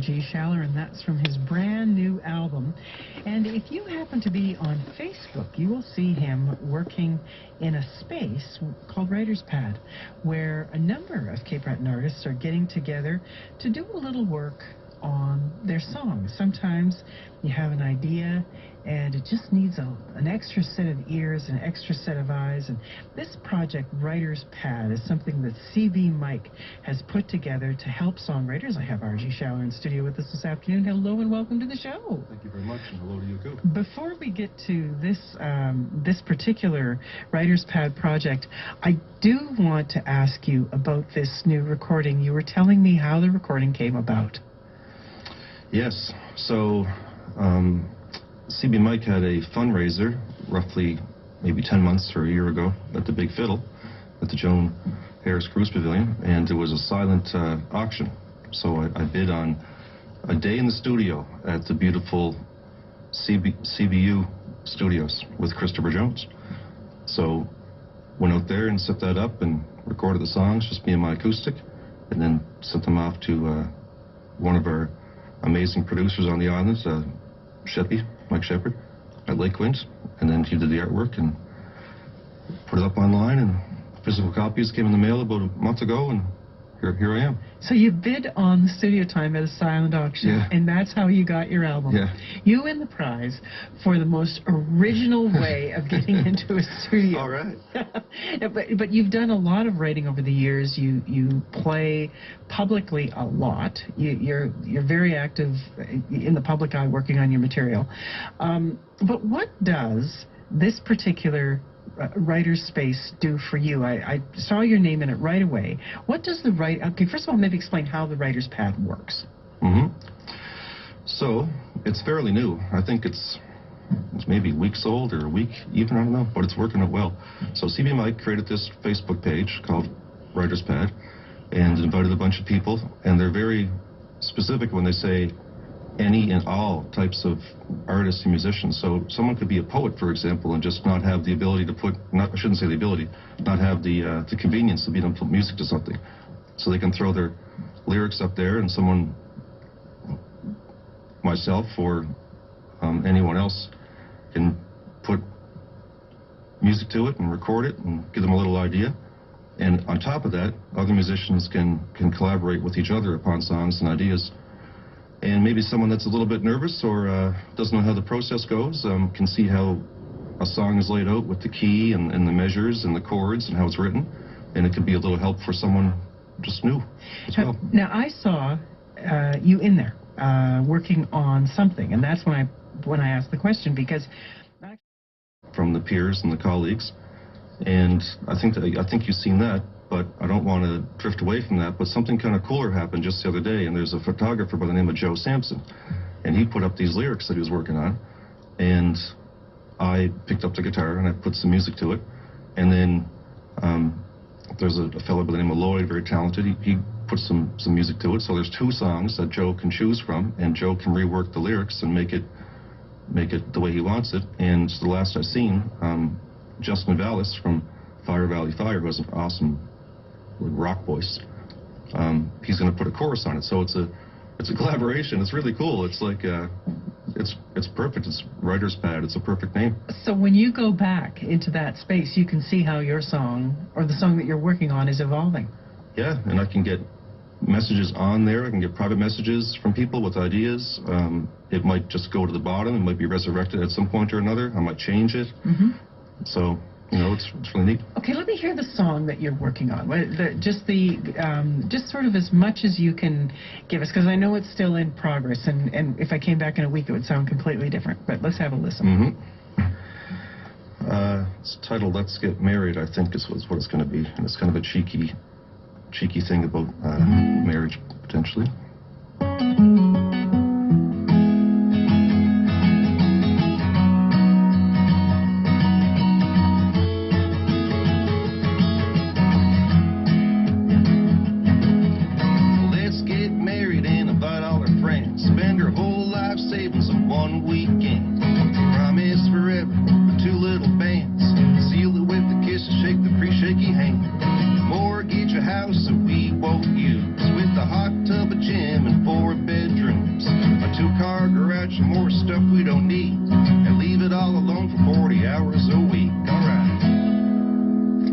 R.G. Schaller, and that's from his brand new album. And if you happen to be on Facebook, you will see him working in a space called Writer's Pad, where a number of Cape Breton artists are getting together to do a little work on their songs. Sometimes you have an idea and it just needs an extra set of ears, an extra set of eyes, and this project, Writer's Pad, is something that CB Mike has put together to help songwriters. I have R.G. Schaller in studio with us this afternoon. Hello and welcome to the show. Thank you very much, and hello to you too. Before we get to this particular Writer's Pad project, I do want to ask you about this new recording. You were telling me how the recording came about. Yes, so CB Mike had a fundraiser roughly maybe 10 months or a year ago at the Big Fiddle at the Joan Harris Cruise Pavilion, and it was a silent auction. So I bid on a day in the studio at the beautiful CBU studios with Christopher Jones. So went out there and set that up and recorded the songs, just me and my acoustic, and then sent them off to one of our amazing producers on the islands, Mike Shepard, at Lakewind, and then he did the artwork and put it up online, and physical copies came in the mail about a month ago, and here I am. So you bid on the studio time at a silent auction, yeah. And that's how you got your album. Yeah. You win the prize for the most original way of getting into a studio. All right. But you've done a lot of writing over the years. You play publicly a lot. You're very active in the public eye working on your material. But what does this particular writer's space do for you? I saw your name in it right away. What does the okay, first of all, maybe explain how the Writer's Pad works. So it's fairly new. I think it's maybe weeks old or a week even, I don't know, but it's working out well. So CB Mike created this Facebook page called Writer's Pad and invited a bunch of people, and they're very specific when they say any and all types of artists and musicians. So someone could be a poet, for example, and just not have the ability to I shouldn't say the ability, not have the convenience to be able to put music to something. So they can throw their lyrics up there, and someone, myself or anyone else, can put music to it and record it and give them a little idea. And on top of that, other musicians can collaborate with each other upon songs and ideas. And maybe someone that's a little bit nervous or doesn't know how the process goes can see how a song is laid out with the key and the measures and the chords and how it's written. And it could be a little help for someone just new as well. Now, I saw you in there working on something, and that's when I asked the question, because from the peers and the colleagues, and I think you've seen that. But I don't want to drift away from that. But something kind of cooler happened just the other day, and there's a photographer by the name of Joe Sampson, and he put up these lyrics that he was working on, and I picked up the guitar and I put some music to it, and then there's a fellow by the name of Lloyd, very talented. He put some music to it. So there's 2 songs that Joe can choose from, and Joe can rework the lyrics and make it the way he wants it. And the last I've seen, Justin Vallis from Fire Valley Fire, who has an awesome rock voice, he's going to put a chorus on it. So it's a collaboration. It's really cool. It's like it's perfect. It's Writer's Pad. It's a perfect name. So when you go back into that space, you can see how your song, or the song that you're working on, is evolving. Yeah, and I can get messages on there. I can get private messages from people with ideas. It might just go to the bottom. It might be resurrected at some point or another. I might change it. So, you know, it's really neat. Okay, let me hear the song that you're working on. Just sort of as much as you can give us, because I know it's still in progress, and if I came back in a week, it would sound completely different. But let's have a listen. It's titled "Let's Get Married," I think is what it's going to be, and it's kind of a cheeky thing about marriage potentially. House that we won't use with a hot tub, a gym, and 4 bedrooms, a 2-car garage, and more stuff we don't need, and leave it all alone for 40 hours a week. All right.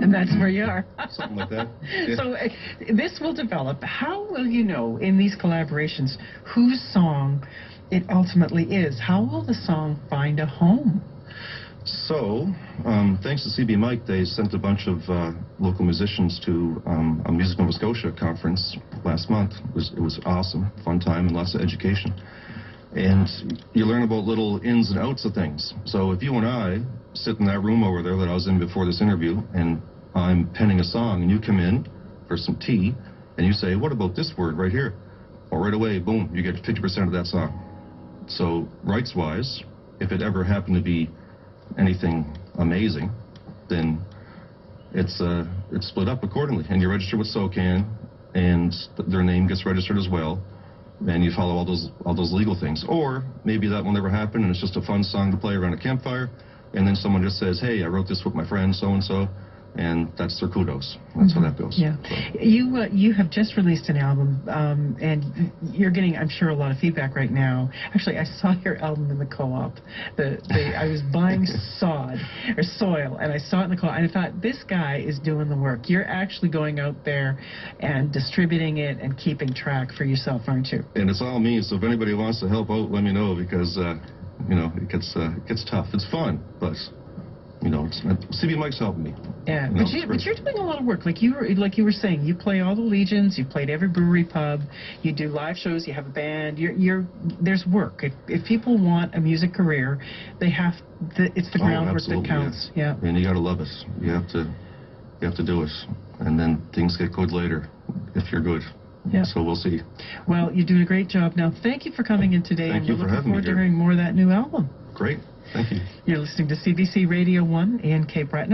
And that's where you are. Something like that. Yeah. So this will develop. How will you know in these collaborations whose song it ultimately is? How will the song find a home? So, thanks to CB Mike, they sent a bunch of local musicians to a Music Nova Scotia conference last month. It was awesome, fun time, and lots of education. And you learn about little ins and outs of things. So if you and I sit in that room over there that I was in before this interview, and I'm penning a song, and you come in for some tea, and you say, what about this word right here? Well, right away, boom, you get 50% of that song. So rights-wise, if it ever happened to be anything amazing, then it's split up accordingly, and you register with SOCAN, and their name gets registered as well, and you follow all those legal things. Or maybe that will never happen, and it's just a fun song to play around a campfire, and then someone just says, hey, I wrote this with my friend so and so, and that's their kudos. That's how that goes. Yeah. So. You have just released an album, and you're getting, I'm sure, a lot of feedback right now. Actually, I saw your album in the co-op. I was buying soil, and I saw it in the co-op, and I thought, this guy is doing the work. You're actually going out there and distributing it and keeping track for yourself, aren't you? And it's all me, so if anybody wants to help out, let me know, because, it gets tough. It's fun, but... CB Mike's helping me. Yeah, but you're doing a lot of work. Like you were saying, you play all the Legions, you played every brewery pub, you do live shows, you have a band. There's work. If people want a music career, it's the groundwork that counts. Yeah. And you got to love it. You have to do it, and then things get good later if you're good. Yeah. So we'll see. Well, you're doing a great job. Now, thank you for coming in today. Thank you for having me. We're looking forward to hearing more of that new album. Great. Thank you. You're listening to CBC Radio 1 in Cape Breton.